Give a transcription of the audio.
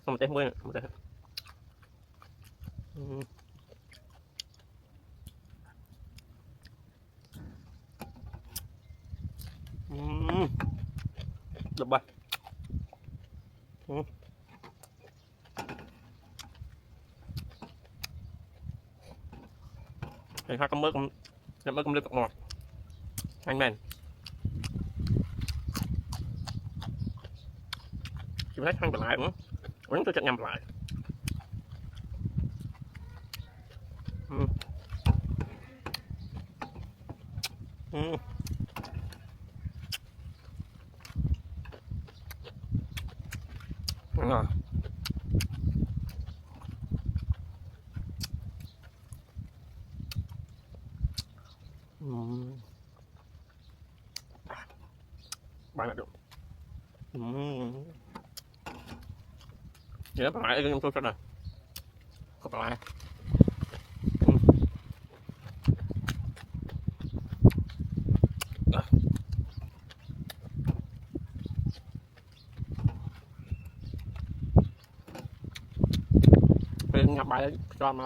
không một mươi một tép được ba thì hai con mới được ngọt anh men chỉ thấy ăn lại nữa vẫn tôi chặt nhầm lại ngon bạn là được vậy đó lại cái tôi cho này không lại nhập bài cho mà